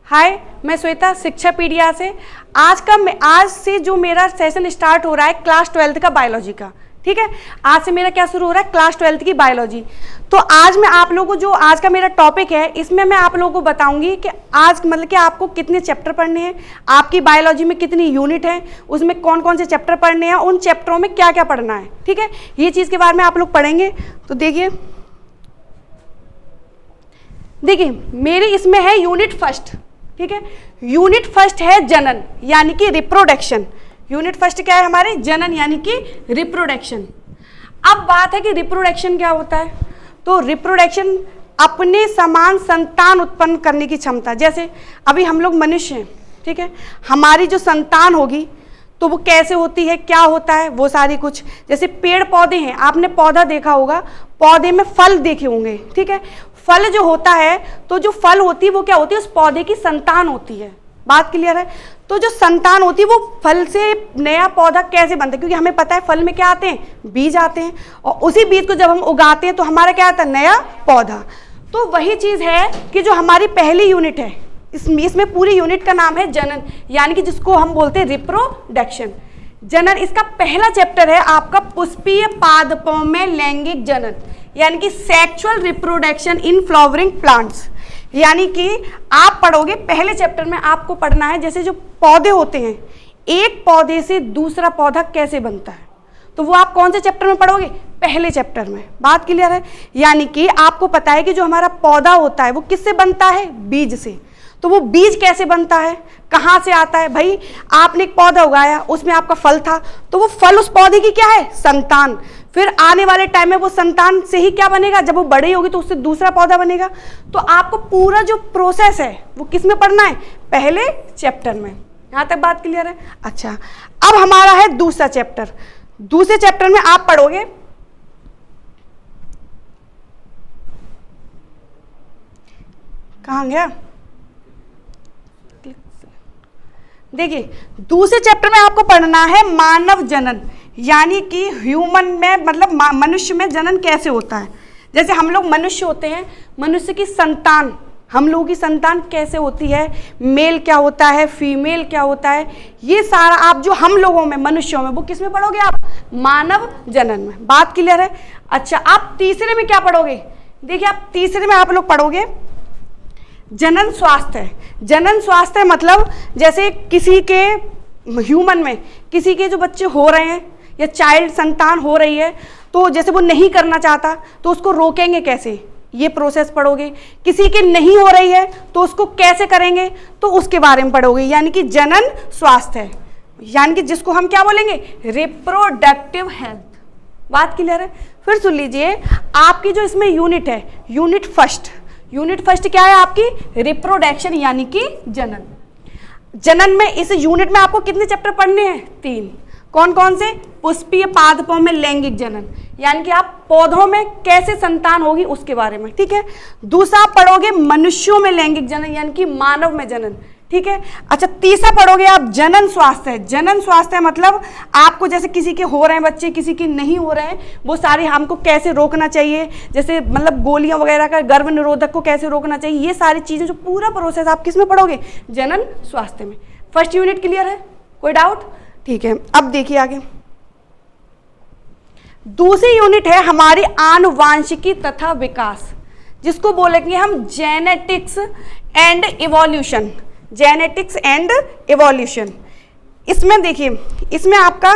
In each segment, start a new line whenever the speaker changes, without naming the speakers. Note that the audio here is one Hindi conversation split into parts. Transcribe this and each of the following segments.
हाय, मैं श्वेता शिक्षापीडिया से। आज से जो मेरा सेशन स्टार्ट हो रहा है क्लास 12th का बायोलॉजी का, ठीक है। आज से मेरा क्या शुरू हो रहा है, क्लास 12th की बायोलॉजी। तो आज मैं आप लोगों को जो आज का मेरा टॉपिक है, इसमें मैं आप लोगों को बताऊंगी कि आज मतलब कि आपको कितने चैप्टर पढ़ने हैं, आपकी बायोलॉजी में कितनी यूनिट है, उसमें कौन कौन से चैप्टर पढ़ने हैं, उन चैप्टरों में क्या क्या पढ़ना है, ठीक है। ये चीज़ के बारे में आप लोग पढ़ेंगे। तो देखिए मेरी इसमें है यूनिट फर्स्ट, ठीक है। यूनिट फर्स्ट है जनन यानी कि रिप्रोडक्शन। यूनिट फर्स्ट क्या है हमारे, जनन यानी कि रिप्रोडक्शन। अब बात है कि रिप्रोडक्शन क्या होता है। तो रिप्रोडक्शन अपने समान संतान उत्पन्न करने की क्षमता। जैसे अभी हम लोग मनुष्य हैं, ठीक है, हमारी जो संतान होगी तो वो कैसे होती है, क्या होता है, वो सारी कुछ। जैसे पेड़ पौधे हैं, आपने पौधा देखा होगा, पौधे में फल देखे होंगे, ठीक है। फल जो होता है, तो जो फल होती है वो क्या होती है, उस पौधे की संतान होती है। बात क्लियर है। तो जो संतान होती है वो फल से नया पौधा कैसे बनता है, क्योंकि हमें पता है फल में क्या आते हैं, बीज आते हैं, और उसी बीज को जब हम उगाते हैं तो हमारा क्या आता है, नया पौधा। तो वही चीज़ है कि जो हमारी पहली यूनिट है, इसमें पूरी यूनिट का नाम है जनन, यानी कि जिसको हम बोलते हैं रिप्रोडक्शन। जनन इसका पहला चैप्टर है आपका पुष्पीय पादपों में लैंगिक जनन, यानी कि sexual reproduction in flowering plants. यानी कि आप पढ़ोगे पहले चैप्टर में, आपको पढ़ना है जैसे जो पौधे होते हैं, एक पौधे से दूसरा पौधा कैसे बनता है, तो वो आप कौन से चैप्टर में पढ़ोगे, पहले चैप्टर में। बात क्लियर है। यानी कि आपको पता है कि जो हमारा पौधा होता है वो किससे बनता है, बीज से। तो वो बीज कैसे बनता है, कहाँ से आता है, भाई आपने एक पौधा उगाया, उसमें आपका फल था, तो वो फल उस पौधे की क्या है, संतान। फिर आने वाले टाइम में वो संतान से ही क्या बनेगा, जब वो बड़ी होगी तो उससे दूसरा पौधा बनेगा। तो आपको पूरा जो प्रोसेस है वो किस में पढ़ना है, पहले चैप्टर में। यहाँ तक बात क्लियर है। अच्छा, अब हमारा है दूसरा चैप्टर। दूसरे चैप्टर में आप पढ़ोगे, कहाँ गया, देखिए दूसरे चैप्टर में आपको पढ़ना है मानव जनन, यानी कि ह्यूमन में, मतलब मनुष्य में जनन कैसे होता है। जैसे हम लोग मनुष्य होते हैं, मनुष्य की संतान, हम लोगों की संतान कैसे होती है, मेल क्या होता है, फीमेल क्या होता है, ये सारा आप जो हम लोगों में, मनुष्यों में, वो किस में पढ़ोगे आप, मानव जनन में। बात क्लियर है। अच्छा, आप तीसरे में क्या पढ़ोगे, देखिए आप तीसरे में आप लोग पढ़ोगे जनन स्वास्थ्य। जनन स्वास्थ्य मतलब जैसे किसी के ह्यूमन में किसी के जो बच्चे हो रहे हैं या चाइल्ड संतान हो रही है, तो जैसे वो नहीं करना चाहता तो उसको रोकेंगे कैसे, ये प्रोसेस पढ़ोगे। किसी के नहीं हो रही है तो उसको कैसे करेंगे, तो उसके बारे में पढ़ोगे। यानी कि जनन स्वास्थ्य, यानी कि जिसको हम क्या बोलेंगे, रिप्रोडक्टिव हेल्थ। बात क्लियर है। फिर सुन लीजिए, आपकी जो इसमें यूनिट है, यूनिट फर्स्ट। यूनिट फर्स्ट क्या है आपकी, रिप्रोडक्शन यानी कि जनन। जनन में इस यूनिट में आपको कितने चैप्टर पढ़ने हैं, 3। कौन कौन से, पुष्पीय पादपों में लैंगिक जनन, यानी कि आप पौधों में कैसे संतान होगी उसके बारे में, ठीक है। दूसरा आप पढ़ोगे मनुष्यों में लैंगिक जनन, यानी कि मानव में जनन, ठीक है। अच्छा, तीसरा पढ़ोगे आप जनन स्वास्थ्य। जनन स्वास्थ्य मतलब आपको जैसे किसी के हो रहे हैं बच्चे, किसी के नहीं हो रहे हैं, वो सारे हमको कैसे रोकना चाहिए, जैसे मतलब गोलियां वगैरह का, गर्भ निरोधक को कैसे रोकना चाहिए, ये सारी चीजें जो पूरा प्रोसेस आप किस में पढ़ोगे, जनन स्वास्थ्य में। फर्स्ट यूनिट क्लियर है, कोई डाउट, ठीक है। अब देखिए आगे, दूसरी यूनिट है हमारी आनुवांशिकी तथा विकास, जिसको बोलेंगे हम genetics and evolution. Genetics and evolution. इसमें देखिए, इसमें आपका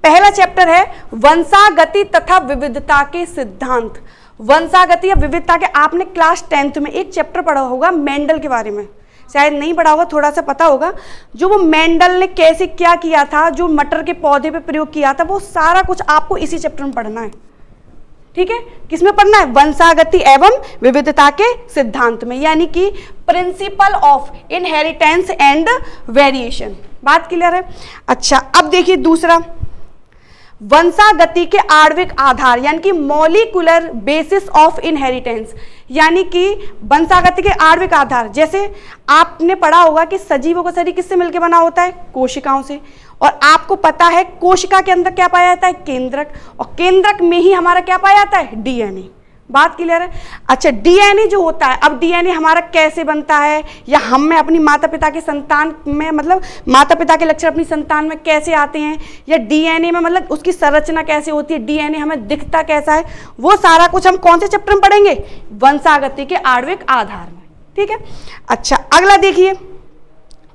पहला चैप्टर है वंशागति तथा विविधता के सिद्धांत। वंशागति या विविधता के, आपने क्लास 10th में एक चैप्टर पढ़ा होगा मेंडल के बारे में, शायद नहीं पढ़ा होगा, थोड़ा सा पता होगा। जो वो मेंडल ने कैसे क्या किया था, जो मटर के पौधे पे प्रयोग किया था, वो सारा कुछ आपको इसी चैप्टर में पढ़ना है, ठीक है। किसमें पढ़ना है, वंशागति एवं विविधता के सिद्धांत में, यानी कि principle of inheritance and variation. बात क्लियर है। अच्छा, अब देखिए दूसरा, वंशागति के आणविक आधार, यानी कि मॉलिक्यूलर बेसिस ऑफ इनहेरिटेंस, यानी कि वंशागति के आणविक आधार। जैसे आपने पढ़ा होगा कि सजीवों का शरीर किससे मिलकर बना होता है, कोशिकाओं से। और आपको पता है कोशिका के अंदर क्या पाया जाता है, केंद्रक, और केंद्रक में ही हमारा क्या पाया जाता है, डीएनए। बात क्लियर है। अच्छा, डीएनए जो होता है, अब डीएनए हमारा कैसे बनता है, या हम में अपनी माता पिता के संतान में, मतलब माता पिता के लक्षण अपनी संतान में कैसे आते हैं, या डीएनए में मतलब उसकी संरचना कैसे होती है, डीएनए हमें दिखता कैसा है, वो सारा कुछ हम कौन से चैप्टर में पढ़ेंगे, वंशागति के आणविक आधार में। ठीक है। अच्छा, अगला देखिए,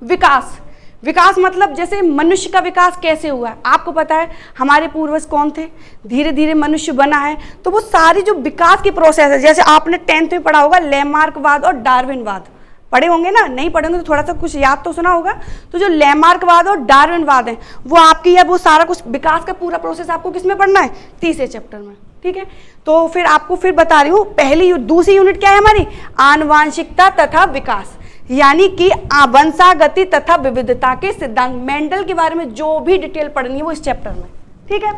विकास। विकास मतलब जैसे मनुष्य का विकास कैसे हुआ है, आपको पता है हमारे पूर्वज कौन थे, धीरे धीरे मनुष्य बना है, तो वो सारी जो विकास की प्रोसेस है, जैसे आपने 10th में पढ़ा होगा लैमार्कवाद और डार्विनवाद, पढ़े होंगे ना, नहीं पढ़ेंगे तो थोड़ा सा कुछ याद तो सुना होगा। तो जो लैमार्कवाद और डार्विनवाद है वो आपकी है, वो सारा कुछ विकास का पूरा प्रोसेस आपको किस में पढ़ना है, तीसरे चैप्टर में। ठीक है, तो फिर आपको फिर बता रही हूँ, पहली दूसरी यूनिट क्या है हमारी, आनुवांशिकता तथा विकास, यानी कि वंशागति तथा विविधता के सिद्धांत, मेंडल के बारे में जो भी डिटेल पढ़नी है वो इस चैप्टर में। ठीक है।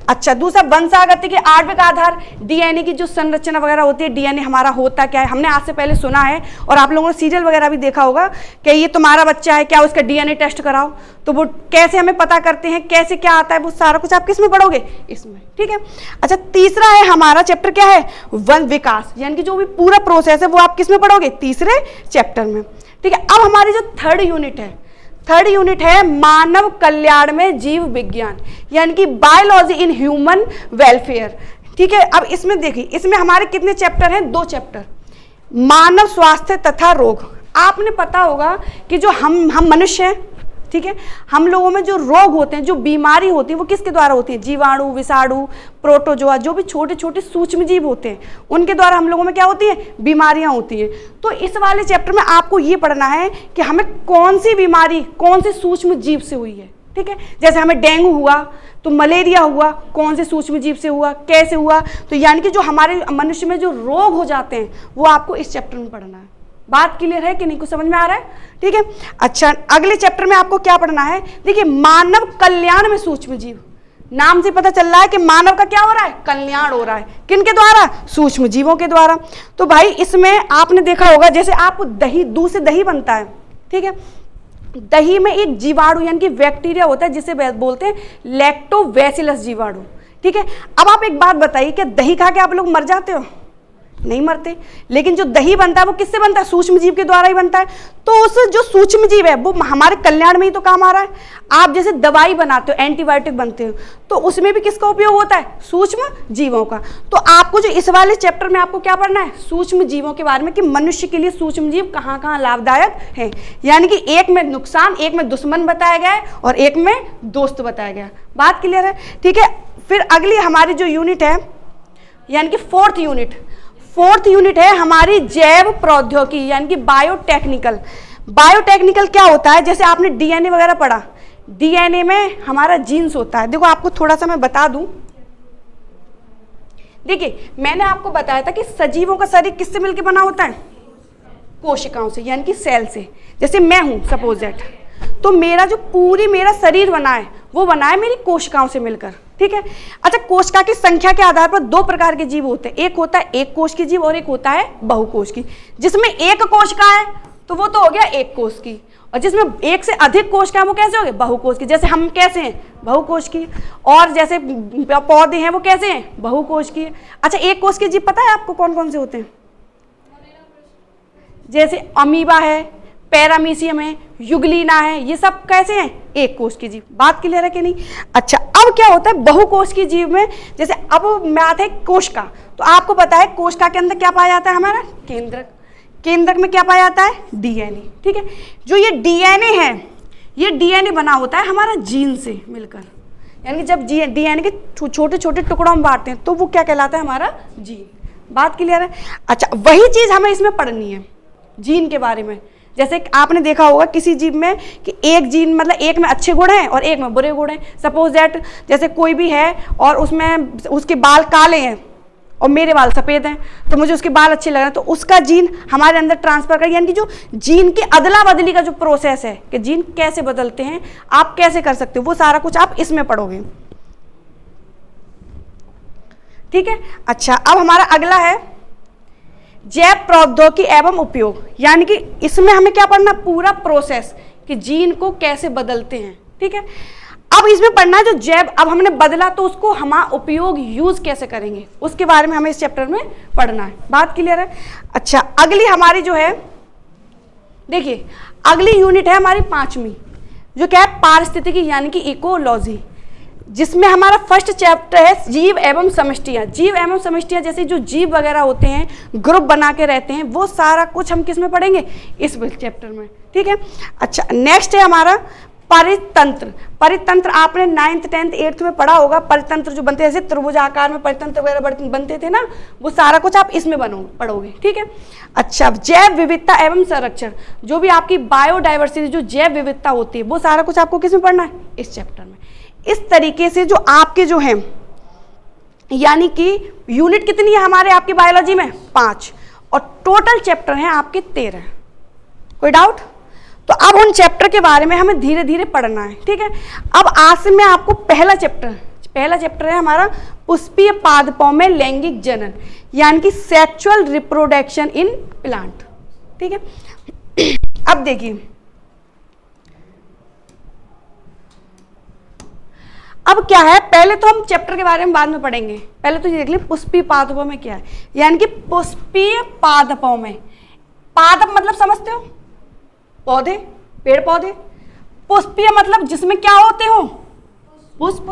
अच्छा, दूसरा वंशागति के आणविक आधार, डीएनए की जो संरचना वगैरह होती है, डीएनए हमारा होता क्या है, हमने आज से पहले सुना है और आप लोगों ने सीरियल वगैरह भी देखा होगा कि ये तुम्हारा बच्चा है क्या, उसका डीएनए टेस्ट कराओ, तो वो कैसे हमें पता करते हैं, कैसे क्या आता है, वो सारा कुछ आप किस में पढ़ोगे, इसमें। ठीक है। अच्छा, तीसरा है हमारा चैप्टर क्या है, वन विकास, यानी कि जो भी पूरा प्रोसेस है वो आप किस में पढ़ोगे, तीसरे चैप्टर में। ठीक है। अब हमारी जो थर्ड यूनिट है मानव कल्याण में जीव विज्ञान, यानी कि बायोलॉजी इन ह्यूमन वेलफेयर। ठीक है। अब इसमें देखिए, इसमें हमारे कितने चैप्टर हैं, 2 चैप्टर, मानव स्वास्थ्य तथा रोग। आपने पता होगा कि जो हम मनुष्य हैं, ठीक है, हम लोगों में जो रोग होते हैं, जो बीमारी होती है, वो किसके द्वारा होती है, जीवाणु, विषाणु, प्रोटोजोआ, जो भी छोटे छोटे सूक्ष्म जीव होते हैं उनके द्वारा हम लोगों में क्या होती है, बीमारियां होती हैं। तो इस वाले चैप्टर में आपको ये पढ़ना है कि हमें कौन सी बीमारी कौन से सूक्ष्म जीव से हुई है। ठीक है, जैसे हमें डेंगू हुआ तो मलेरिया हुआ, कौन से सूक्ष्म जीव से हुआ, कैसे हुआ, तो यानी कि जो हमारे मनुष्य में जो रोग हो जाते हैं वो आपको इस चैप्टर में पढ़ना है। बात क्लियर है कि नहीं, कुछ समझ में आ रहा है। ठीक है। अच्छा, अगले चैप्टर में आपको क्या पढ़ना है, देखिए मानव कल्याण में सूक्ष्म जीव, नाम से पता चल रहा है कि मानव का क्या हो रहा है, कल्याण हो रहा है, किनके द्वारा, सूक्ष्म जीवों के द्वारा। तो भाई इसमें आपने देखा होगा, जैसे आप दही, दूध से दही बनता है, ठीक है, दही में एक जीवाणु यानी कि बैक्टीरिया होता है जिसे बोलते हैं लैक्टोबैसिलस जीवाणु। ठीक है। अब आप एक बात बताइए, क्या दही खा के आप लोग मर जाते हो, नहीं मरते, लेकिन जो दही बनता है वो किससे बनता है, सूक्ष्म जीव के द्वारा ही बनता है। तो उस जो सूक्ष्म जीव है वो हमारे कल्याण में ही तो काम आ रहा है। आप जैसे दवाई बनाते हो, एंटीबायोटिक बनते हो, तो उसमें भी किसका उपयोग होता है, सूक्ष्म जीवों का। तो आपको जो इस वाले चैप्टर में आपको क्या पढ़ना है, सूक्ष्म जीवों के बारे में, कि मनुष्य के लिए सूक्ष्म जीव कहाँ कहाँ लाभदायक है, यानी कि एक में नुकसान, एक में दुश्मन बताया गया है और एक में दोस्त बताया गया। बात क्लियर है। ठीक है। फिर अगली हमारी जो यूनिट है, यानी कि फोर्थ यूनिट है हमारी जैव प्रौद्योगिकी, यानी कि बायोटेक्निकल। बायोटेक्निकल क्या होता है, जैसे आपने डीएनए वगैरह पढ़ा, डीएनए में हमारा जीन्स होता है। देखो आपको थोड़ा सा मैं बता दूं, देखिए मैंने आपको बताया था कि सजीवों का शरीर किससे मिलकर बना होता है, कोशिकाओं से, यानी कि सेल से। जैसे मैं हूं सपोज दैट, तो मेरा जो मेरा शरीर बना है वो बना है मेरी कोशिकाओं से मिलकर। ठीक है। अच्छा, कोशिका की संख्या के आधार पर 2 प्रकार के जीव होते हैं, एक होता है एक कोश की जीव और एक होता है बहुकोश की। जिसमें एक कोशिका है तो वो तो हो गया एक कोश की, और जिसमें एक से अधिक कोशिका है वो कैसे हो गए, बहुकोश की। जैसे हम कैसे हैं, बहुकोश की, और जैसे पौधे हैं वो कैसे हैं, बहुकोश की। अच्छा, एक कोश के जीव पता है आपको कौन कौन से होते हैं, जैसे अमीबा है, पैरामीशियम है, युगलीना है, ये सब कैसे हैं, एक कोश की जीव। बात क्लियर है कि नहीं। अच्छा, अब क्या होता है बहुकोश की जीव में, जैसे अब मैथ है कोशिका, तो आपको पता है कोशिका के अंदर क्या पाया जाता है, हमारा केंद्रक। केंद्रक में क्या पाया जाता है, डीएनए। ठीक है। जो ये डीएनए है, ये डीएनए बना होता है हमारा जीन से मिलकर, यानी कि जब डीएनए के छोटे छोटे टुकड़ों में बांटते हैं तो वो क्या कहलाता है, हमारा जीन। बात क्लियर है। अच्छा, वही चीज हमें इसमें पढ़नी है, जीन के बारे में। जैसे आपने देखा होगा किसी जीव में कि एक जीन मतलब एक में अच्छे गुण हैं और एक में बुरे गुण हैं। सपोज दैट जैसे कोई भी है और उसमें उसके बाल काले हैं और मेरे बाल सफ़ेद हैं, तो मुझे उसके बाल अच्छे लग रहे हैं, तो उसका जीन हमारे अंदर ट्रांसफर कर, यानी कि जो जीन की अदला बदली का जो प्रोसेस है कि जीन कैसे बदलते हैं, आप कैसे कर सकते हो, वो सारा कुछ आप इसमें पढ़ोगे। ठीक है। अच्छा, अब हमारा अगला है जैव प्रौद्योगिकी एवं उपयोग, यानी कि इसमें हमें क्या पढ़ना, पूरा प्रोसेस कि जीन को कैसे बदलते हैं। ठीक है। अब इसमें पढ़ना है जो जैव, अब हमने बदला तो उसको हम उपयोग यूज कैसे करेंगे उसके बारे में हमें इस चैप्टर में पढ़ना है। बात क्लियर है? अच्छा, अगली हमारी जो है, देखिए अगली यूनिट है हमारी 5वीं, जो क्या है, पारिस्थितिकी यानी कि इकोलॉजी, जिसमें हमारा फर्स्ट चैप्टर है जीव एवं समष्टियाँ। जीव एवं समष्टियाँ जैसे जो जीव वगैरह होते हैं, ग्रुप बना के रहते हैं, वो सारा कुछ हम किस में पढ़ेंगे, इस चैप्टर में। ठीक है। अच्छा, नेक्स्ट है हमारा परितंत्र। परितंत्र आपने 9th 10th 8th में पढ़ा होगा। परितंत्र जो बनते हैं जैसे त्रिभुज आकार में परितंत्र वगैरह बनते थे ना, वो सारा कुछ आप इसमें पढ़ोगे। ठीक है। अच्छा, जैव विविधता एवं संरक्षण, जो भी आपकी बायोडाइवर्सिटी जो जैव विविधता होती है, वो सारा कुछ आपको किस में पढ़ना है, इस चैप्टर में। इस तरीके से जो आपके जो हैं, यानी कि यूनिट कितनी है हमारे आपकी बायोलॉजी में, 5, और टोटल चैप्टर हैं आपके 13। कोई डाउट? तो अब उन चैप्टर के बारे में हमें धीरे धीरे पढ़ना है। ठीक है। अब आज से मैं आपको पहला चैप्टर है हमारा पुष्पीय पादपों में लैंगिक जनन, यानी कि सेक्सुअल रिप्रोडक्शन इन प्लांट। ठीक है। अब देखिए, अब क्या है, पहले तो हम चैप्टर के बारे में बाद में पढ़ेंगे, पहले तो ये देख लीजिए पुष्पीय पादपों में क्या है, यानी कि पुष्पीय पादपों में, पादप मतलब समझते हो, पौधे, पेड़ पौधे। पुष्पीय मतलब जिसमें क्या होते हो, पुष्प।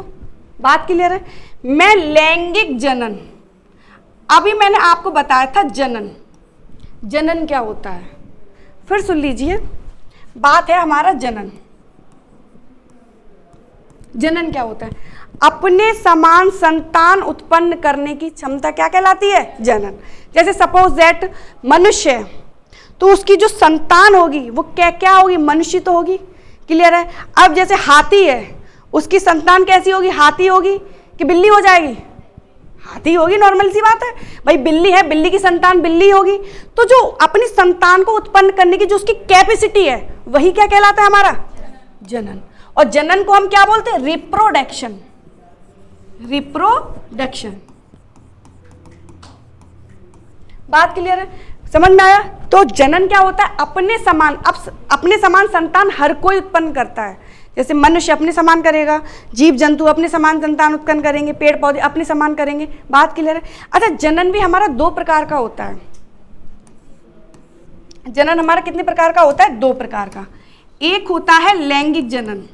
बात क्लियर है? मैं लैंगिक जनन, अभी मैंने आपको बताया था जनन, जनन क्या होता है, फिर सुन लीजिए। बात है हमारा जनन। जनन क्या होता है, अपने समान संतान उत्पन्न करने की क्षमता क्या कहलाती है, जनन। जैसे सपोज दैट मनुष्य है, तो उसकी जो संतान होगी वो क्या क्या होगी, मनुष्य तो होगी। क्लियर है? अब जैसे हाथी है, उसकी संतान कैसी होगी, हाथी होगी कि बिल्ली हो जाएगी, हाथी होगी, नॉर्मल सी बात है भाई। बिल्ली है, बिल्ली की संतान बिल्ली होगी। तो जो अपनी संतान को उत्पन्न करने की जो उसकी कैपेसिटी है, वही क्या कहलाता है हमारा, जनन। और जनन को हम क्या बोलते हैं, रिप्रोडक्शन। रिप्रोडक्शन। बात क्लियर है, समझ में आया? तो जनन क्या होता है, अपने समान, अब अपने समान संतान हर कोई उत्पन्न करता है। जैसे मनुष्य अपने समान करेगा, जीव जंतु अपने समान संतान उत्पन्न करेंगे, पेड़ पौधे अपने समान करेंगे। बात क्लियर है? अच्छा, जनन भी हमारा 2 प्रकार का होता है। जनन हमारा कितने प्रकार का होता है, 2 प्रकार का। एक होता है लैंगिक जनन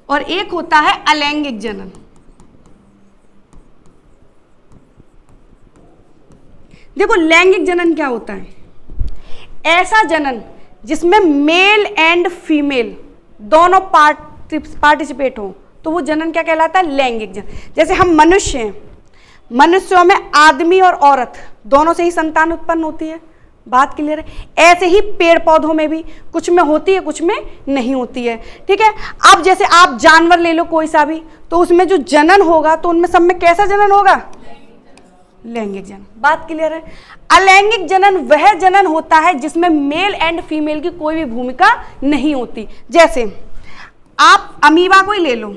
और एक होता है अलैंगिक जनन। देखो लैंगिक जनन क्या होता है, ऐसा जनन जिसमें मेल एंड फीमेल दोनों पार्टिसिपेट हो, तो वो जनन क्या कहलाता है, लैंगिक जनन। जैसे हम मनुष्य हैं, मनुष्यों में आदमी और औरत दोनों से ही संतान उत्पन्न होती है। बात क्लियर है? ऐसे ही पेड़ पौधों में भी कुछ में होती है, कुछ में नहीं होती है। ठीक है। अब जैसे आप जानवर ले लो कोई सा भी, तो उसमें जो जनन होगा तो उनमें सब में कैसा जनन होगा, लैंगिक जनन। बात क्लियर है? अलैंगिक जनन वह जनन होता है जिसमें मेल एंड फीमेल की कोई भी भूमिका नहीं होती। जैसे आप अमीबा को ही ले लो,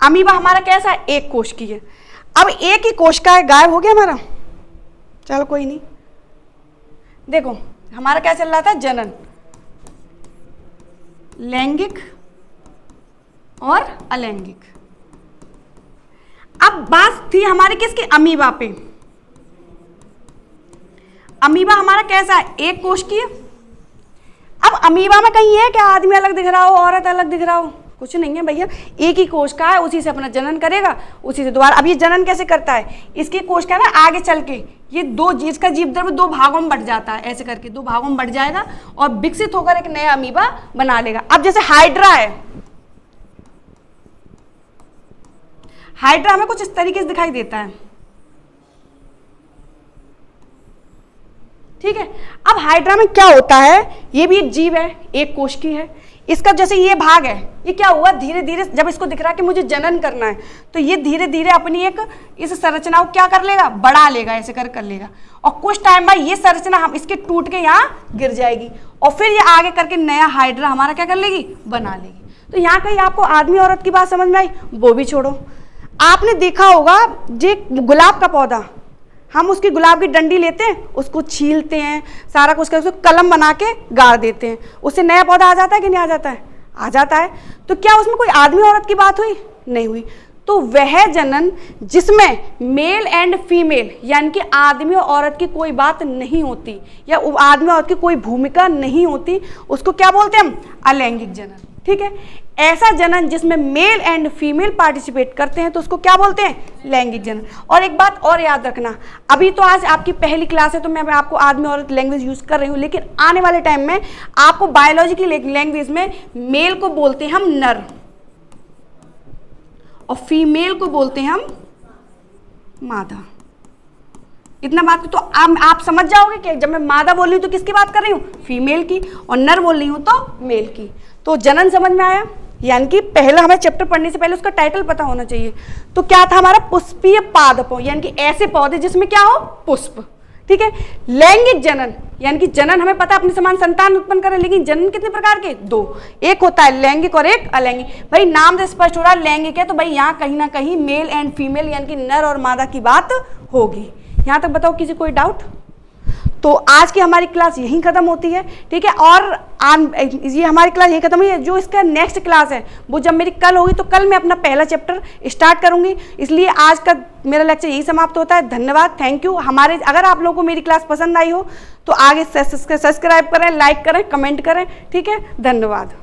अमीबा हमारा कैसा है, एक कोश की है। अब एक ही कोश का है, गायब हो गया हमारा, चलो कोई नहीं। देखो हमारा क्या चल रहा था, जनन, लैंगिक और अलैंगिक। अब बात थी हमारी किसकी, अमीबा पे। अमीबा हमारा कैसा है, एक कोश की है। अब अमीबा में कहीं है क्या आदमी अलग दिख रहा हो, औरत अलग दिख रहा हो, कुछ नहीं है भैया, एक ही कोश का है, उसी से अपना जनन करेगा, उसी से दोबारा। अब ये जनन कैसे करता है, इसकी कोश का ना आगे चल के ये इसका जीव द्रव्य 2 भागों में बढ़ जाता है, ऐसे करके 2 भागों में बढ़ जाएगा और विकसित होकर एक नया अमीबा बना लेगा। अब जैसे हाइड्रा है, हाइड्रा हमें कुछ इस तरीके से दिखाई देता है। ठीक है। अब हाइड्रा में क्या होता है, ये भी एक जीव है, एक कोश की है। इसका जैसे ये भाग है, ये क्या हुआ, धीरे धीरे जब इसको दिख रहा है कि मुझे जनन करना है, तो ये धीरे धीरे अपनी एक इस संरचना को क्या कर लेगा, बढ़ा लेगा, ऐसे कर लेगा। और कुछ टाइम बाद ये संरचना हम इसके टूट के यहाँ गिर जाएगी और फिर ये आगे करके नया हाइड्रा हमारा क्या कर लेगी, बना लेगी। तो यहाँ कहीं आपको आदमी औरत की बात समझ में आई, वो भी छोड़ो। आपने देखा होगा जे गुलाब का पौधा हम उसकी गुलाब की डंडी लेते हैं, उसको छीलते हैं, सारा कुछ करके उसको कलम बना के गाड़ देते हैं, उससे नया पौधा आ जाता है कि नहीं आ जाता है? आ जाता है। तो क्या उसमें कोई आदमी औरत की बात हुई? नहीं हुई। तो वह जनन जिसमें मेल एंड फीमेल यानी कि आदमी और औरत की कोई बात नहीं होती या आदमी और औरत की कोई भूमिका नहीं होती, उसको क्या बोलते हैं हम? अलैंगिक जनन। ठीक है, ऐसा जनन जिसमें मेल एंड फीमेल पार्टिसिपेट करते हैं तो उसको क्या बोलते हैं? लैंगिक जनन। और एक बात और याद रखना, अभी तो आज आपकी पहली क्लास है तो मैं आपको आदमी औरत लैंग्वेज यूज कर रही हूँ, लेकिन आने वाले टाइम में आपको बायोलॉजी की लैंग्वेज में मेल को बोलते हैं हम नर और फीमेल को बोलते हैं हम मादा। इतना बात तो आप समझ जाओगे कि जब मैं मादा बोल रही हूँ तो किसकी बात कर रही हूँ? फीमेल की, और नर बोल रही हूँ तो मेल की। तो जनन समझ में आया? यानी कि पहला हमें चैप्टर पढ़ने से पहले उसका टाइटल पता होना चाहिए। तो क्या था हमारा? पुष्पीय पादपों, यानी कि ऐसे पौधे जिसमें क्या हो? पुष्प। ठीक है। लैंगिक जनन यानी कि जनन हमें पता अपने समान संतान उत्पन्न करें, लेकिन जनन कितने प्रकार के? दो, एक होता है लैंगिक और एक अलैंगिक। भाई नाम से स्पष्ट हो रहा है लैंगिक है, तो भाई यहाँ कहीं ना कहीं मेल एंड फीमेल यानी कि नर और मादा की बात होगी। यहाँ तक बताओ किसी कोई डाउट? तो आज की हमारी क्लास यहीं खत्म होती है। ठीक है, और ये हमारी क्लास यहीं खत्म हुई है। जो इसका नेक्स्ट क्लास है वो जब मेरी कल होगी तो कल मैं अपना पहला चैप्टर स्टार्ट करूंगी। इसलिए आज का मेरा लेक्चर यही समाप्त होता है। धन्यवाद, थैंक यू। हमारे अगर आप लोगों को मेरी क्लास पसंद आई हो तो आगे सब्सक्राइब करें, लाइक करें, कमेंट करें। ठीक है, धन्यवाद।